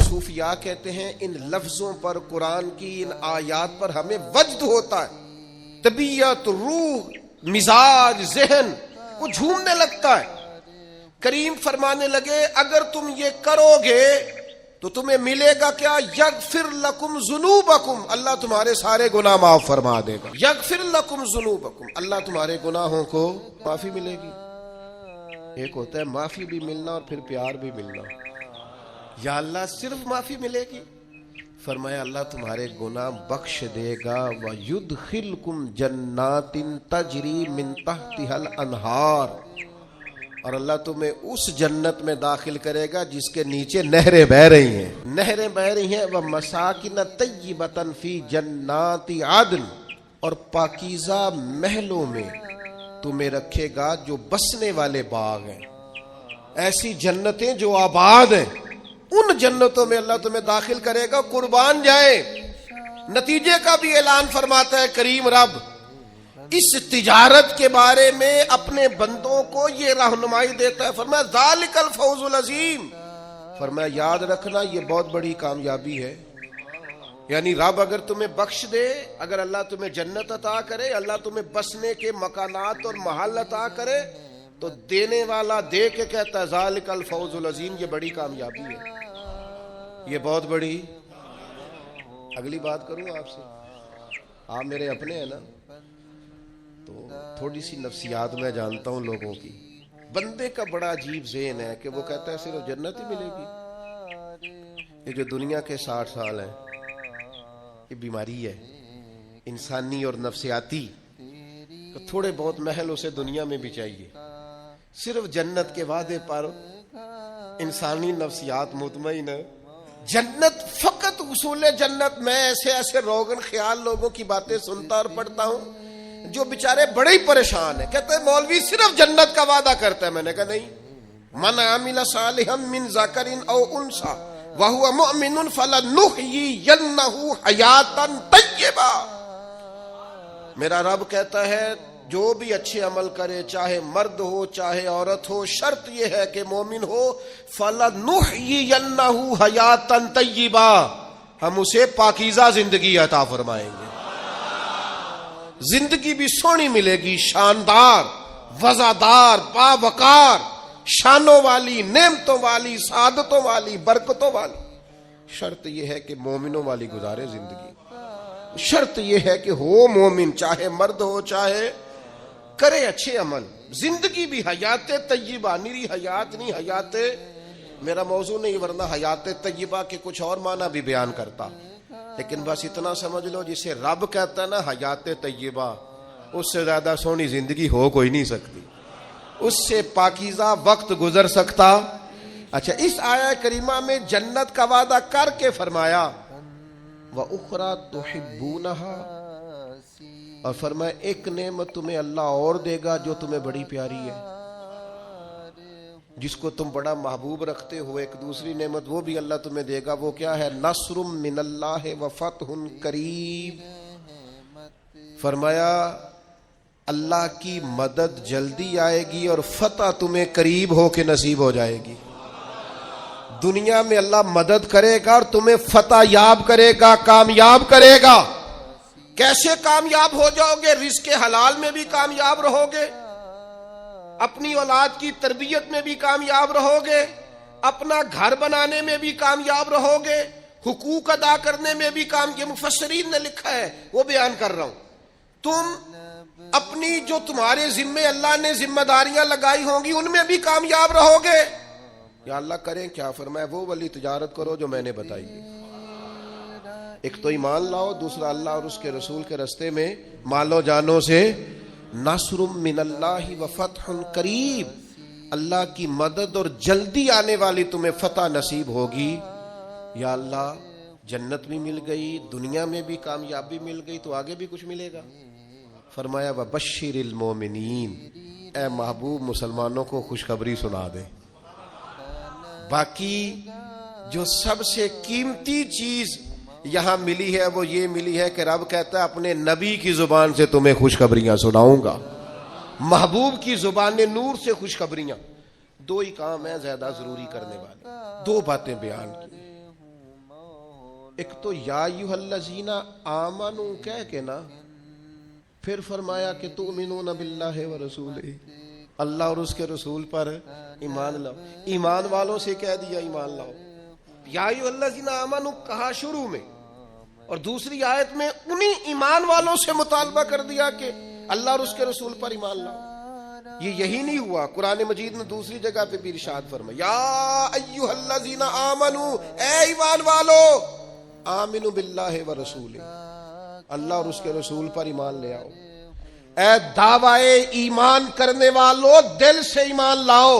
صوفیاء کہتے ہیں ان لفظوں پر، قرآن کی ان آیات پر ہمیں وجد ہوتا ہے، طبیعت، روح، مزاج، ذہن وہ جھومنے لگتا ہے۔ کریم فرمانے لگے اگر تم یہ کرو گے تو تمہیں ملے گا کیا؟ یغفر لکم ذنوبکم، اللہ تمہارے سارے گناہ معاف فرما دے گا۔ یغفر لکم ذنوبکم، اللہ تمہارے گناہوں کو معافی ملے گی۔ ایک ہوتا ہے معافی بھی ملنا اور پھر پیار بھی ملنا۔ یا اللہ صرف معافی ملے گی؟ فرمایا اللہ تمہارے گناہ بخش دے گا، وَيُدْخِلْكُمْ جَنَّاتٍ تَجْرِي مِن تَحْتِهَا الْأَنْهَارُ، اور اللہ تمہیں اس جنت میں داخل کرے گا جس کے نیچے نہریں بہ رہی ہیں، نہریں بہ رہی ہیں۔ وَمَسَاكِنَ طَيِّبَةً فِي جَنَّاتِ عَدْنٍ، اور پاکیزہ محلوں میں تمہیں رکھے گا جو بسنے والے باغ ہیں، ایسی جنتیں جو آباد ہیں، ان جنتوں میں اللہ تمہیں داخل کرے گا۔ قربان جائے، نتیجے کا بھی اعلان فرماتا ہے کریم رب۔ اس تجارت کے بارے میں اپنے بندوں کو یہ رہنمائی دیتا ہے، فرمایا ذالک الفوز العظیم، فرمایا یاد رکھنا یہ بہت بڑی کامیابی ہے۔ یعنی رب اگر تمہیں بخش دے، اگر اللہ تمہیں جنت عطا کرے، اللہ تمہیں بسنے کے مکانات اور محل عطا کرے، تو دینے والا دے کے کہتا ہے ذالک الفوز العظیم، یہ بڑی کامیابی ہے، یہ بہت بڑی۔ اگلی بات کروں آپ سے، آپ میرے اپنے ہیں نا، تو تھوڑی سی نفسیات میں جانتا ہوں لوگوں کی۔ بندے کا بڑا عجیب ذہن ہے کہ وہ کہتا ہے صرف جنت ہی ملے گی۔ یہ جو دنیا کے 60 سال ہیں، یہ بیماری ہے انسانی اور نفسیاتی، تھوڑے بہت محل اسے دنیا میں بھی چاہیے۔ صرف جنت کے وعدے پر انسانی نفسیات مطمئن ہے۔ جنت فقط حصول جنت، میں ایسے ایسے روغن خیال لوگوں کی باتیں سنتا اور پڑھتا ہوں جو بیچارے بڑے ہی پریشان ہیں، کہتے ہیں مولوی صرف جنت کا وعدہ کرتا ہے۔ میں نے کہا نہیں، من عمل صالحا من ذکر او انثى وهو مؤمن فلنحيينه حیاتا طیبہ، میرا رب کہتا ہے جو بھی اچھے عمل کرے، چاہے مرد ہو چاہے عورت ہو، شرط یہ ہے کہ مومن ہو، فَلَنُحْيِيَنَّهُ حَيَاتًا طَيِّبًا، ہم اسے پاکیزہ زندگی عطا فرمائیں گے، زندگی بھی سونی ملے گی، شاندار، وزادار، باوقار، شانوں والی، نعمتوں والی، سعادتوں والی، برکتوں والی۔ شرط یہ ہے کہ مومنوں والی گزارے زندگی، شرط یہ ہے کہ ہو مومن، چاہے مرد ہو چاہے، کرے اچھے عمل، زندگی بھی حیات طیبہ، نیری حیات نہیں، حیات میرا موضوع نہیں، ورنہ حیات طیبہ کے کچھ اور معنی بھی بیان کرتا، لیکن بس اتنا سمجھ لو جسے رب کہتا ہے نا حیات طیبہ، اس سے زیادہ سونی زندگی ہو کوئی نہیں سکتی، اس سے پاکیزہ وقت گزر سکتا۔ اچھا، اس آیہ کریمہ میں جنت کا وعدہ کر کے فرمایا وَأُخْرَى تُحِبُّونَهَا، اور فرمایا ایک نعمت تمہیں اللہ اور دے گا جو تمہیں بڑی پیاری ہے، جس کو تم بڑا محبوب رکھتے ہو، ایک دوسری نعمت وہ بھی اللہ تمہیں دے گا۔ وہ کیا ہے؟ نصر من اللہ وفتح قریب، فرمایا اللہ کی مدد جلدی آئے گی اور فتح تمہیں قریب ہو کے نصیب ہو جائے گی۔ دنیا میں اللہ مدد کرے گا اور تمہیں فتح یاب کرے گا، کامیاب کرے گا۔ کیسے کامیاب ہو جاؤ گے؟ رزق حلال میں بھی کامیاب رہو گے، اپنی اولاد کی تربیت میں بھی کامیاب رہو گے، اپنا گھر بنانے میں بھی کامیاب رہو گے، حقوق ادا کرنے میں بھی یہ مفسرین نے لکھا ہے، وہ بیان کر رہا ہوں۔ تم اپنی جو تمہارے ذمے اللہ نے ذمہ داریاں لگائی ہوں گی ان میں بھی کامیاب رہو گے۔ یا اللہ کریں کیا؟ فرمایا وہ والی تجارت کرو جو میں نے بتائی ہے، ایک تو ایمان لاؤ، دوسرا اللہ اور اس کے رسول کے رستے میں مالو جانوں سے نصر من اللہ وفتح قریب، اللہ کی مدد اور جلدی آنے والی تمہیں فتح نصیب ہوگی۔ یا اللہ جنت بھی مل گئی، دنیا میں بھی کامیابی مل گئی، تو آگے بھی کچھ ملے گا۔ فرمایا وبشر المومنین، اے محبوب مسلمانوں کو خوشخبری سنا دے۔ باقی جو سب سے قیمتی چیز یہاں ملی ہے وہ یہ ملی ہے کہ رب کہتا ہے اپنے نبی کی زبان سے تمہیں خوشخبریاں سناؤں گا، محبوب کی زبان نور سے خوشخبریاں۔ دو ہی کام ہیں زیادہ ضروری کرنے والے، دو باتیں بیان کی۔ ایک تو یا ایھا الذین آمنو کہہ کے نا، پھر فرمایا کہ تؤمنون باللہ ورسولہ، اللہ اور اس کے رسول پر ایمان لاؤ. ایمان والوں سے کہہ دیا ایمان لاؤ. یا ایھا الذین آمنو کہا شروع میں، اور دوسری آیت میں انہی ایمان والوں سے مطالبہ کر دیا کہ اللہ اور اس کے رسول پر ایمان لاؤ. یہی نہیں ہوا، قرآن مجید نے دوسری جگہ پہ بھی ارشاد فرمایا یا ایھا الذین آمنو، اے ایمان والو، آمنو باللہ ورسولہ، اللہ اور اس کے رسول پر ایمان لے آؤ. اے دعوی ایمان کرنے والو، دل سے ایمان لاؤ.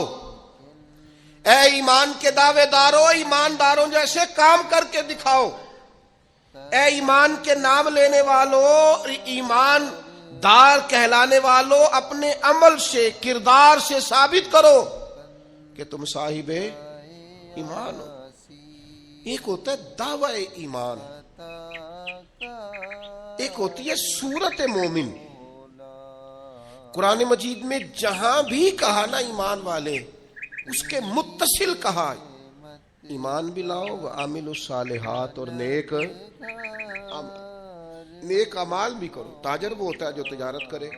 اے ایمان کے دعوے داروں، ایمانداروں جیسے کام کر کے دکھاؤ. اے ایمان کے نام لینے والوں، ایمان دار کہلانے والوں، اپنے عمل سے، کردار سے ثابت کرو کہ تم صاحب ایمان ہو. ایک ہوتا ہے دعوی ایمان، ایک ہوتی ہے صورت مومن. قرآن مجید میں جہاں بھی کہا نا ایمان والے، اس کے متصل کہا ایمان بھی لاؤ وعاملوا الصالحات، اور نیک اعمال بھی کرو. تاجر وہ ہوتا ہے جو تجارت کرے،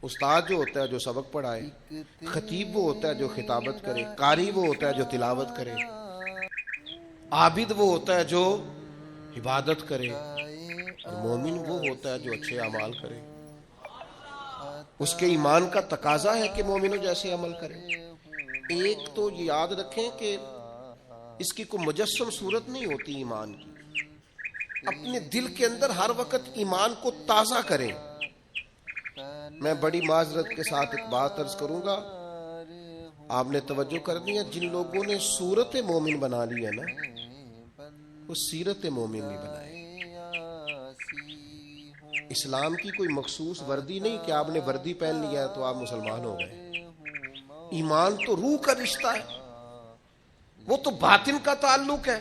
استاد جو ہوتا ہے جو سبق پڑھائے، خطیب وہ ہوتا ہے جو خطابت کرے، قاری وہ ہوتا ہے جو تلاوت کرے، عابد وہ ہوتا ہے جو عبادت کرے، اور مومن وہ ہوتا ہے جو اچھے اعمال کرے. اس کے ایمان کا تقاضا ہے کہ مومنوں جیسے عمل کرے. ایک تو یہ یاد رکھیں کہ اس کی کوئی مجسم صورت نہیں ہوتی ایمان کی. اپنے دل کے اندر ہر وقت ایمان کو تازہ کریں. میں بڑی معذرت کے ساتھ ایک بات عرض کروں گا، آپ نے توجہ کرنی ہے. جن لوگوں نے صورت مومن بنا لی ہے نا، وہ سیرت مومن نہیں بنائے. اسلام کی کوئی مخصوص وردی نہیں کہ آپ نے وردی پہن لیا ہے تو آپ مسلمان ہو گئے. ایمان تو روح کا رشتہ ہے، وہ تو باطن کا تعلق ہے.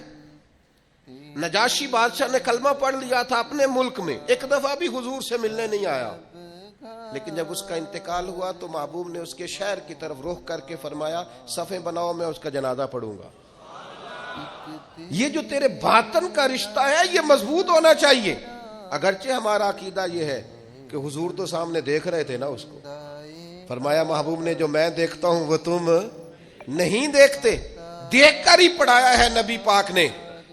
نجاشی بادشاہ نے کلمہ پڑھ لیا تھا اپنے ملک میں، ایک دفعہ بھی حضور سے ملنے نہیں آیا، لیکن جب اس کا انتقال ہوا تو محبوب نے اس کے شہر کی طرف رخ کر کے فرمایا صفیں بناؤ، میں اس کا جنازہ پڑھوں گا. یہ جو تیرے باطن کا رشتہ ہے یہ مضبوط ہونا چاہیے. اگرچہ ہمارا عقیدہ یہ ہے کہ حضور تو سامنے دیکھ رہے تھے نا اس کو. فرمایا محبوب نے جو میں دیکھتا ہوں وہ تم نہیں دیکھتے. دیکھ کر ہی پڑھایا ہے نبی پاک نے،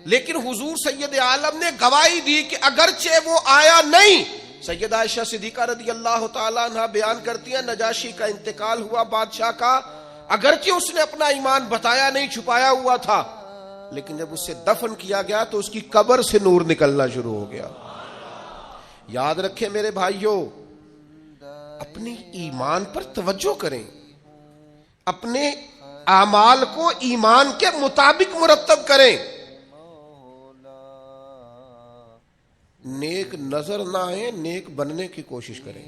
لیکن حضور سید عالم نے گواہی دی کہ اگرچہ وہ آیا نہیں. سیدہ عائشہ صدیقہ رضی اللہ تعالیٰ عنہ بیان کرتی ہیں نجاشی کا انتقال ہوا بادشاہ کا، اگرچہ اس نے اپنا ایمان بتایا نہیں، چھپایا ہوا تھا، لیکن جب اسے دفن کیا گیا تو اس کی قبر سے نور نکلنا شروع ہو گیا. یاد رکھیں میرے بھائیوں، اپنی ایمان پر توجہ کریں، اپنے اعمال کو ایمان کے مطابق مرتب کریں. نیک نظر نہ آئے، نیک بننے کی کوشش کریں.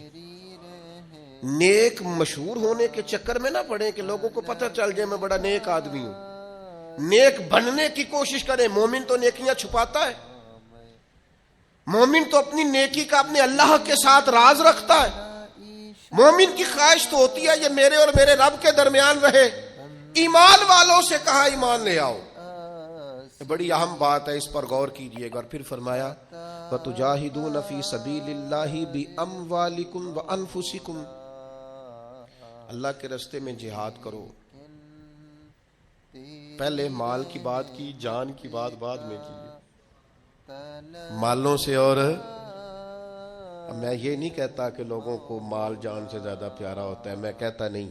نیک مشہور ہونے کے چکر میں نہ پڑیں کہ لوگوں کو پتہ چل جائے میں بڑا نیک آدمی ہوں. نیک بننے کی کوشش کریں. مومن تو نیکیاں چھپاتا ہے، مومن تو اپنی نیکی کا اپنے اللہ کے ساتھ راز رکھتا ہے. مومن کی خواہش تو ہوتی ہے یہ میرے اور میرے رب کے درمیان رہے. ایمان والوں سے کہا ایمان لے آؤ، بڑی اہم بات ہے، اس پر غور کیجئے گا. اور پھر فرمایا وَتُجَاهِدُونَ فِي سَبِيلِ اللَّهِ بِأَمْوَالِكُمْ وَأَنفُسِكُمْ. اللہ کے راستے میں جہاد کرو. پہلے مال کی بات کی، جان کی بات بعد میں کی. مالوں سے، اور میں یہ نہیں کہتا کہ لوگوں کو مال جان سے زیادہ پیارا ہوتا ہے، میں کہتا نہیں،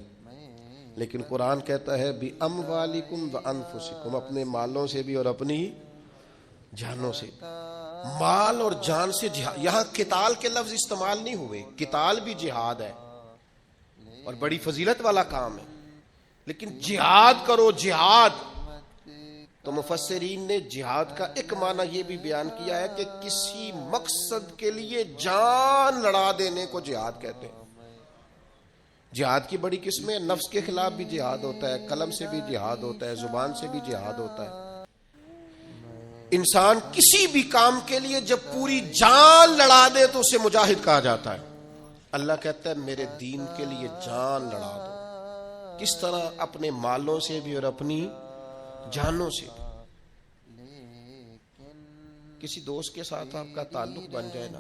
لیکن قرآن کہتا ہے بِأَمْوَالِكُمْ وَأَنفُسِكُمْ، اپنے مالوں سے بھی اور اپنی جانوں سے. مال اور جان سے جہاد. یہاں قتال کے لفظ استعمال نہیں ہوئے. قتال بھی جہاد ہے اور بڑی فضیلت والا کام ہے، لیکن جہاد کرو. جہاد تو مفسرین نے جہاد کا ایک معنی یہ بھی بیان کیا ہے کہ کسی مقصد کے لیے جان لڑا دینے کو جہاد کہتے ہیں. جہاد کی بڑی قسمیں، نفس کے خلاف بھی جہاد ہوتا ہے، قلم سے بھی جہاد ہوتا ہے، زبان سے بھی جہاد ہوتا ہے. انسان کسی بھی کام کے لیے جب پوری جان لڑا دے تو اسے مجاہد کہا جاتا ہے. اللہ کہتا ہے میرے دین کے لیے جان لڑا دو. کس طرح؟ اپنے مالوں سے بھی اور اپنی جانوں سے بھی. کسی دوست کے ساتھ آپ کا تعلق بن جائے نا،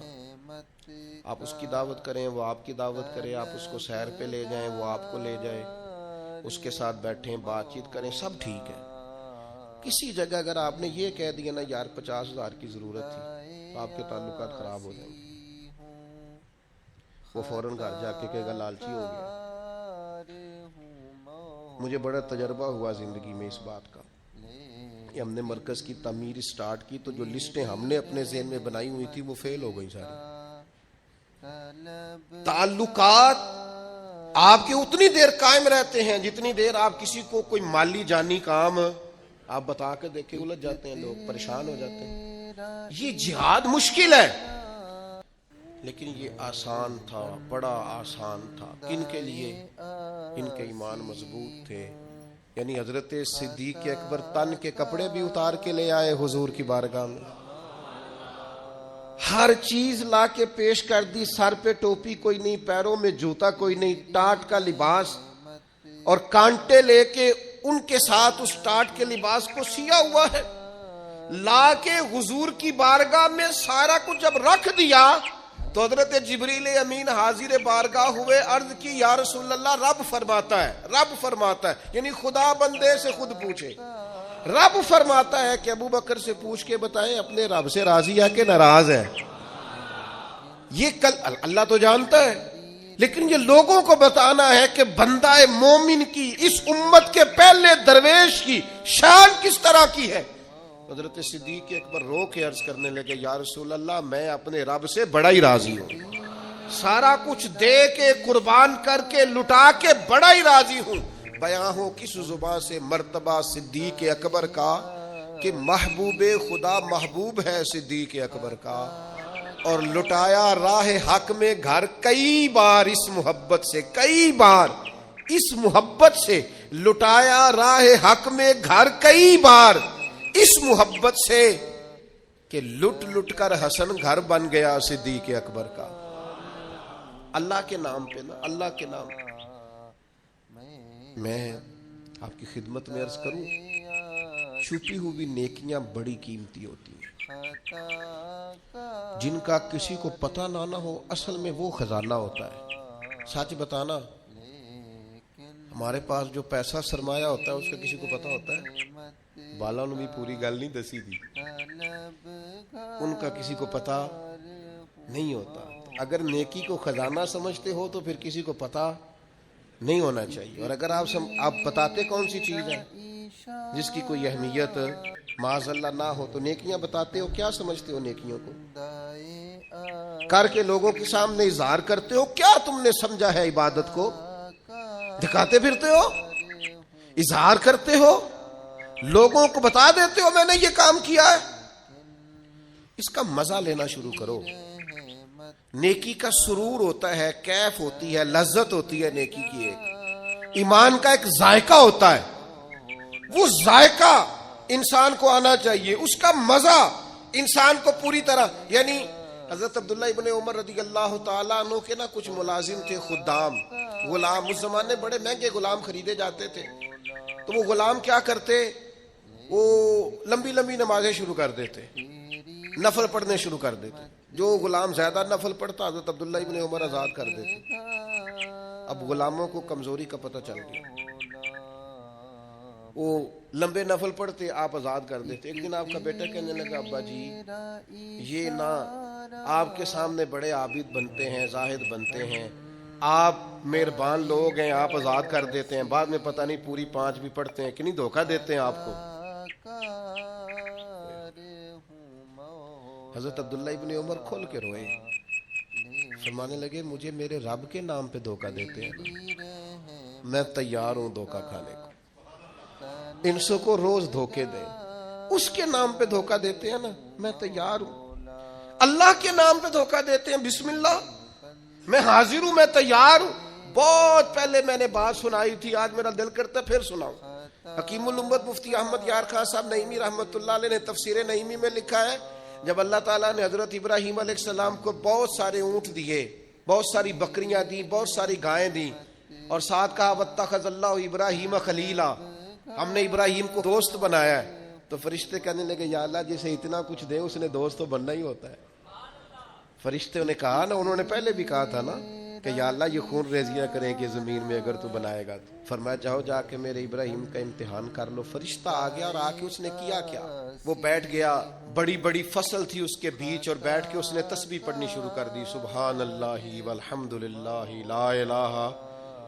آپ اس کی دعوت کریں، وہ آپ کی دعوت کرے، آپ اس کو سیر پہ لے جائیں، وہ آپ کو لے جائے، اس کے ساتھ بیٹھیں، بات چیت کریں، سب ٹھیک ہے۔ کسی جگہ اگر آپ نے یہ کہہ دیا نا یار 50,000 کی ضرورت تھی، تو آپ کے تعلقات خراب ہو جائیں گے۔ وہ فوراً گھر جا کے کہے گا لالچی ہو گیا۔ مجھے بڑا تجربہ ہوا زندگی میں اس بات کا کہ ہم نے مرکز کی تعمیر سٹارٹ کی تو جو لسٹیں ہم نے اپنے ذہن میں بنائی ہوئی تھی وہ فیل ہو گئی ساری۔ تعلقات آپ کے اتنی دیر قائم رہتے ہیں جتنی دیر آپ کسی کو کوئی مالی جانی کام آپ بتا کے دیکھیں، الجھ جاتے ہیں لوگ، پریشان ہو جاتے ہیں۔ یہ جہاد مشکل ہے لیکن یہ آسان تھا، بڑا آسان تھا۔ کن کے لیے؟ ان کے ایمان مضبوط تھے۔ یعنی حضرت صدیق اکبر تن کے کپڑے بھی اتار کے لے آئے حضور کی بارگاہ میں، ہر چیز لا کے پیش کر دی، سر پہ ٹوپی کوئی نہیں، پیروں میں جوتا کوئی نہیں، ٹاٹ کا لباس، اور کانٹے لے کے ان کے ساتھ اس ٹاٹ کے لباس کو سیا ہوا ہے، لا کے حضور کی بارگاہ میں سارا کچھ جب رکھ دیا تو حضرت جبریل امین حاضر بارگاہ ہوئے، عرض کی یا رسول اللہ رب فرماتا ہے، یعنی خدا بندے سے خود پوچھے، رب فرماتا ہے کہ ابو بکر سے پوچھ کے بتائیں اپنے رب سے راضی ہے کہ ناراض ہے۔ یہ اللہ تو جانتا ہے، لیکن یہ لوگوں کو بتانا ہے کہ بندہ مومن کی، اس امت کے پہلے درویش کی شان کس طرح کی ہے۔ حضرت صدیق اکبر رو کے عرض کرنے لگے یا رسول اللہ میں اپنے رب سے بڑا ہی راضی ہوں، سارا کچھ دے کے قربان کر کے لٹا کے بڑا ہی راضی ہوں۔ بیان ہو کس زبان سے مرتبہ صدیق اکبر کا کہ محبوب خدا محبوب ہے صدیق اکبر کا، اور لٹایا راہ حق میں گھر کئی بار، اس محبت سے کئی بار، اس محبت سے لٹایا راہ حق میں گھر کئی بار، اس محبت سے کہ لٹ لٹ کر حسن گھر بن گیا صدیق اکبر کا۔ اللہ کے نام پہ نا، اللہ کے نام پہ میں آپ کی خدمت میں عرض کروں، چھپی ہوئی نیکیاں بڑی قیمتی ہوتی ہیں، جن کا کسی کو پتہ نہ ہو، اصل میں وہ خزانہ ہوتا ہے۔ سچ بتانا، ہمارے پاس جو پیسہ سرمایہ ہوتا ہے اس کا کسی کو پتہ ہوتا ہے؟ بالا نے بھی پوری گل نہیں دسی تھی، ان کا کسی کو پتہ نہیں ہوتا۔ اگر نیکی کو خزانہ سمجھتے ہو تو پھر کسی کو پتہ نہیں ہونا چاہیے، اور اگر آپ بتاتے کون سی چیز ہے جس کی کوئی اہمیت معاذ اللہ نہ ہو تو نیکیاں بتاتے ہو، کیا سمجھتے ہو نیکیوں کو؟ کر کے لوگوں کے سامنے اظہار کرتے ہو، کیا تم نے سمجھا ہے عبادت کو؟ دکھاتے پھرتے ہو، اظہار کرتے ہو، لوگوں کو بتا دیتے ہو میں نے یہ کام کیا ہے۔ اس کا مزہ لینا شروع کرو۔ نیکی کا سرور ہوتا ہے، کیف ہوتی ہے، لذت ہوتی ہے نیکی کی، ایک ایمان کا ایک ذائقہ ہوتا ہے، وہ ذائقہ انسان کو آنا چاہیے، اس کا مزہ انسان کو پوری طرح۔ یعنی حضرت عبداللہ ابن عمر رضی اللہ تعالیٰ عنہ کے نا کچھ ملازم تھے، خدام، غلام، اس زمانے بڑے مہنگے غلام خریدے جاتے تھے، تو وہ غلام کیا کرتے، وہ لمبی لمبی نمازیں شروع کر دیتے، نفل پڑھنے شروع کر دیتے، جو غلام زیادہ نفل پڑھتا حضرت عبداللہ ابن عمر آزاد کر دیتے۔ اب غلاموں کو کمزوری کا پتہ چل گیا، وہ لمبے نفل پڑھتے، آپ آزاد کر دیتے۔ ایک دن آپ کا بیٹا کہنے لگا ابا جی یہ نہ آپ کے سامنے بڑے عابد بنتے ہیں، زاہد بنتے ہیں، آپ مہربان لوگ ہیں، آپ آزاد کر دیتے ہیں، بعد میں پتہ نہیں پوری 5 بھی پڑھتے ہیں کہ نہیں، دھوکہ دیتے ہیں آپ کو۔ حضرت عبداللہ ابن عمر کھول کے روئے، فرمانے لگے مجھے میرے رب کے نام پہ دھوکہ دیتے ہیں، میں تیار ہوں دھوکہ کھانے کو، انسوں کو روز دھوکے دیں، اس کے نام پہ دھوکہ دیتے ہیں نا، میں تیار ہوں۔ اللہ کے نام پہ دھوکہ دیتے ہیں، بسم اللہ، میں حاضر ہوں، میں تیار ہوں۔ بہت پہلے میں نے بات سنائی تھی، آج میرا دل کرتا ہے پھر سناؤں۔ حکیم الامت مفتی احمد یار خان صاحب نعیمی رحمت اللہ علیہ نے تفسیر نعیمی میں لکھا ہے، جب اللہ تعالیٰ نے حضرت ابراہیم علیہ السلام کو بہت سارے اونٹ دیے، بہت ساری بکریاں دی، بہت ساری گائیں دی، اور ساتھ کہا واتخذ اللہ ابراہیم خلیلا، ہم نے ابراہیم کو دوست بنایا ہے، تو فرشتے کہنے لگے یا اللہ جسے اتنا کچھ دے اس نے دوست تو بننا ہی ہوتا ہے. فرشتوں نے کہا نا, انہوں نے پہلے بھی کہا تھا نا کہ یا اللہ یہ خون ریزیاں کریں کہ زمین میں اگر تو بنائے گا تو. فرمایا جاؤ جا کے میرے ابراہیم کا امتحان کر لو. فرشتہ آ گیا اور آ کے اس نے کیا کیا, وہ بیٹھ گیا, بڑی بڑی فصل تھی اس کے بیچ, اور بیٹھ کے اس نے تسبیح پڑھنی شروع کر دی, سبحان اللہ والحمد للہ لا الہ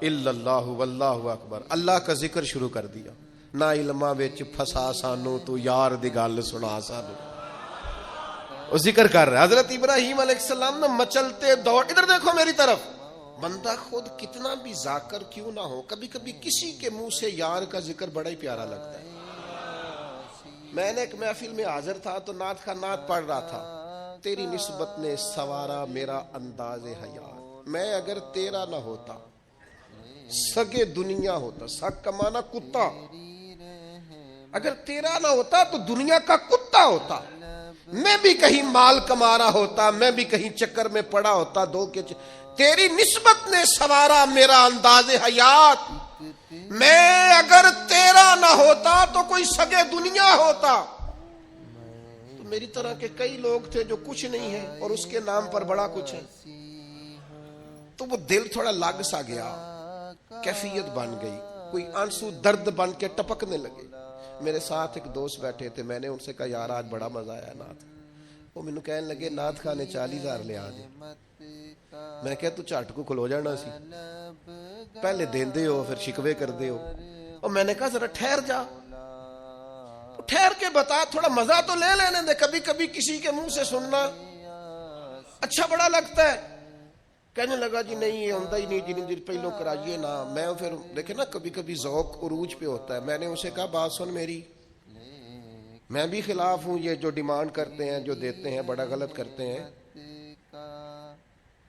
الا اللہ واللہ اکبر. اللہ کا ذکر شروع کر دیا. نہ علماں وچ پھسا سانو تو یار دی گل سنا سانو. وہ ذکر کر رہا ہے حضرت ابراہیم علیہ السلام نے مچلتے دوڑ. ادھر دیکھو میری طرف. بندہ خود کتنا بھی ذاکر کیوں نہ ہو, کبھی کبھی کسی کے منہ سے یار کا ذکر بڑا ہی پیارا لگتا ہے. میں نے ایک محفل میں حاضر تھا تو نعت کا نعت پڑھ رہا تھا, تیری نسبت نے سوارا میرا انداز حیات. میں اگر تیرا نہ ہوتا سگے دنیا ہوتا. سگ کا معنی کتا. اگر تیرا نہ ہوتا تو دنیا کا کتا ہوتا. میں بھی کہیں مال کما رہا ہوتا, میں بھی کہیں چکر میں پڑا ہوتا دو کے تیری نسبت نے سوارا میرا انداز حیات. میں اگر تیرا نہ ہوتا تو کوئی سگے دنیا ہوتا. تو میری طرح کے کئی لوگ تھے جو کچھ نہیں ہے اور اس کے نام پر بڑا کچھ ہے. تو وہ دل تھوڑا لگ سا گیا, کیفیت بن گئی, کوئی آنسو درد بن کے ٹپکنے لگے. میرے ساتھ ایک دوست بیٹھے تھے, میں نے ان سے کہا یار آج بڑا مزہ آیا نعت. وہ مینوں کہنے لگے نعت خانے 40,000 لے آج. میں نے کہا تو جھٹ کو کھلو جانا سی, پہلے دیندے ہو پھر شکوے کردے ہو. اور میں نے کہا ذرا ٹھہر جا, ٹھہر کے بتا, تھوڑا مزہ تو لے لینے دے. کبھی کبھی کسی کے منہ سے سننا اچھا بڑا لگتا ہے. کہنے لگا جی نہیں یہ ہوتا ہی نہیں, جنہیں دن پہلو کرائیے نا. میں پھر دیکھیں نا کبھی کبھی ذوق عروج پہ ہوتا ہے. میں نے اسے کہا بات سن میری, میں بھی خلاف ہوں یہ جو ڈیمانڈ کرتے ہیں, جو دیتے ہیں, بڑا غلط کرتے ہیں.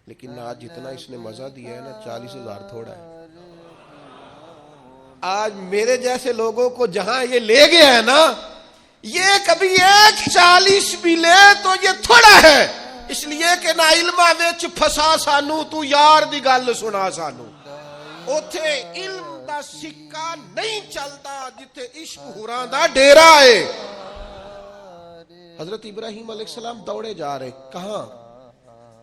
لیکن آج جتنا اس نے مزہ دیا ہے نا 40,000 تھوڑا ہے. آج میرے جیسے لوگوں کو جہاں یہ لے گیا ہے نا, یہ کبھی 1:40 بھی لے تو یہ تھوڑا ہے. اس لیے کہ نہ علماں وچ پھسا سانو تو یار دی گل سنا سانو. اوتھے علم دا سکہ نہیں چلتا جتھے عشق ہوراں دا ڈیرا ہے. حضرت ابراہیم علیہ السلام دوڑے جا رہے, کہاں؟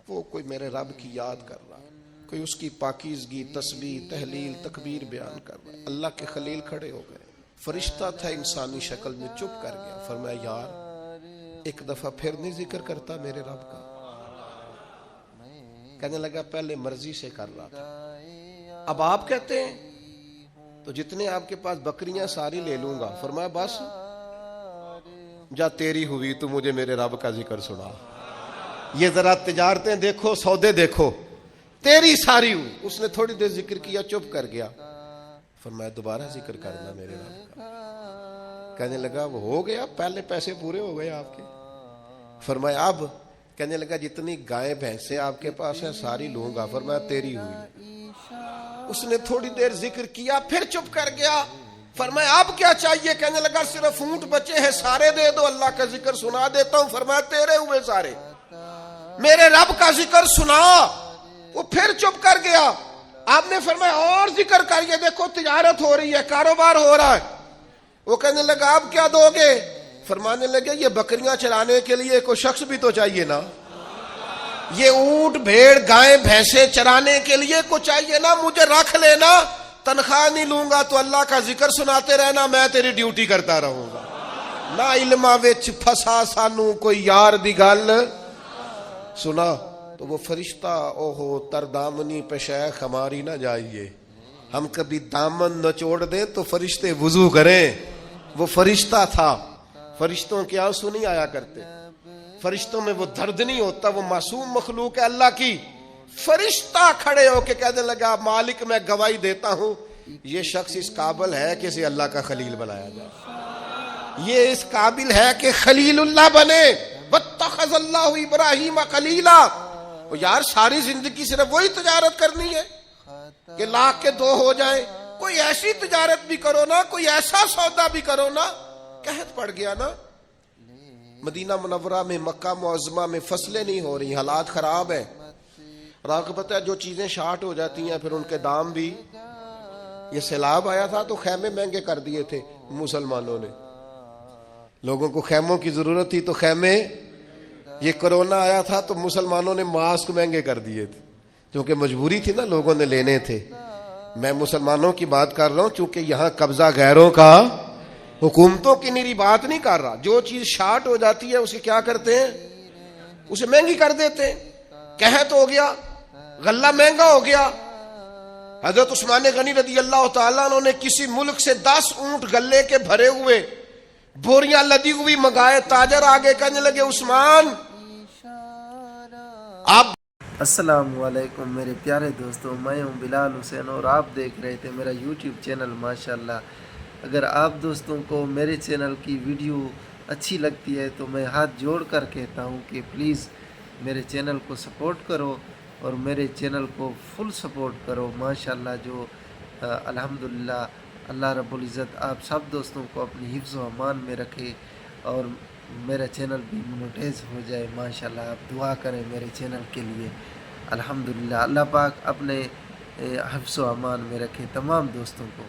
وہ کوئی میرے رب کی یاد کر رہا, کوئی اس کی پاکیزگی, تسبیح, تحلیل, تکبیر بیان کر رہا. اللہ کے خلیل کھڑے ہو گئے. فرشتہ تھا انسانی شکل میں, چپ کر گیا. فرمایا یار ایک دفعہ پھر نہیں ذکر کرتا میرے رب کا. کہنے لگا پہلے مرضی سے کر رہا تھا, اب آپ کہتے ہیں تو جتنے آپ کے پاس بکریاں ساری لے لوں گا. فرمایا بس جا تیری ہوئی تو مجھے میرے رب کا ذکر سنا. یہ ذرا تجارتیں دیکھو, سودے دیکھو, تیری ساری ہوئی. اس نے تھوڑی دیر ذکر کیا, چپ کر گیا. فرمایا دوبارہ ذکر کرنا میرے رب کا. کہنے لگا وہ ہو گیا, پہلے پیسے پورے ہو گئے آپ کے. فرمایا اب؟ کہنے لگا جتنی گائیں بھینسیں آپ کے پاس ہیں ساری لوں گا. فرمایا تیری ہوئی. اس نے تھوڑی دیر ذکر کیا, پھر چپ کر گیا. فرمایا اب کیا چاہیے؟ کہنے لگا صرف اونٹ بچے ہیں, سارے دے دو, اللہ کا ذکر سنا دیتا ہوں. فرمایا تیرے ہوئے سارے, میرے رب کا ذکر سنا. وہ پھر چپ کر گیا. آپ نے فرمایا اور ذکر کر, یہ دیکھو تجارت ہو رہی ہے, کاروبار ہو رہا ہے. وہ کہنے لگا اب کیا دو گے؟ فرمانے لگے یہ بکریاں چرانے کے لیے کوئی شخص بھی تو چاہیے نا, یہ اونٹ بھیڑ گائیں بھینسیں چرانے کے لیے کو چاہیے نا. مجھے رکھ لینا, تنخواہ نہیں لوں گا تو اللہ کا ذکر سناتے رہنا, میں تیری ڈیوٹی کرتا رہوں گا. نہ علماں وچ پھسا سانو کوئی یار دی گل سنا. تو وہ فرشتہ اوہو تردامنی پہ شیخ ہماری نہ جائیے, ہم کبھی دامن نچوڑ دیں تو فرشتے وضو کریں. وہ فرشتہ تھا, فرشتوں کے آنسو نہیں آیا کرتے, فرشتوں میں وہ درد نہیں ہوتا, وہ معصوم مخلوق ہے اللہ کی. فرشتہ کھڑے ہو کے کہنے لگا مالک میں گواہی دیتا ہوں یہ شخص اس قابل ہے کہ اسے اللہ کا خلیل بنایا جائے, یہ اس قابل ہے کہ خلیل اللہ بنے. واتخذ اللہ ابراہیم خلیلا. یار ساری زندگی صرف وہی تجارت کرنی ہے کہ لاکھ کے 2 ہو جائیں؟ کوئی ایسی تجارت بھی کرو نا, کوئی ایسا سودا بھی کرو نا. قحط پڑ گیا نا مدینہ منورہ میں, مکہ معظمہ میں فصلیں نہیں ہو رہی, حالات خراب ہیں. اور آپ کو پتہ ہے جو چیزیں شارٹ ہو جاتی ہیں پھر ان کے دام بھی. یہ سیلاب آیا تھا تو خیمے مہنگے کر دیے تھے مسلمانوں نے. لوگوں کو خیموں کی ضرورت تھی تو خیمے، یہ کرونا آیا تھا تو مسلمانوں نے ماسک مہنگے کر دیے تھے، کیونکہ مجبوری تھی نا، لوگوں نے لینے تھے۔ میں مسلمانوں کی بات کر رہا ہوں، چونکہ یہاں قبضہ غیروں کا، حکومتوں کی میری بات نہیں کر رہا۔ جو چیز شارٹ ہو جاتی ہے اسے کیا کرتے ہیں؟ اسے مہنگی کر دیتے ہیں۔ قحط ہو گیا، غلہ مہنگا ہو گیا، حضرت عثمان غنی رضی اللہ تعالیٰ عنہ نے کسی ملک سے 10 اونٹ غلے کے بھرے ہوئے بوریاں لدی ہوئی منگائے، تاجر آگے کہنے لگے عثمان آپ۔ السلام علیکم میرے پیارے دوستوں، میں ہوں بلال حسین اور آپ دیکھ رہے تھے میرا یوٹیوب چینل ماشاءاللہ۔ اگر آپ دوستوں کو میرے چینل کی ویڈیو اچھی لگتی ہے تو میں ہاتھ جوڑ کر کہتا ہوں کہ پلیز میرے چینل کو سپورٹ کرو اور میرے چینل کو فل سپورٹ کرو ماشاءاللہ۔ جو الحمدللہ اللہ رب العزت آپ سب دوستوں کو اپنی حفظ و امان میں رکھے اور میرا چینل بھی مونیٹائز ہو جائے ماشاءاللہ۔ آپ دعا کریں میرے چینل کے لیے الحمدللہ۔ اللہ پاک اپنے حفظ و امان میں رکھے تمام دوستوں کو۔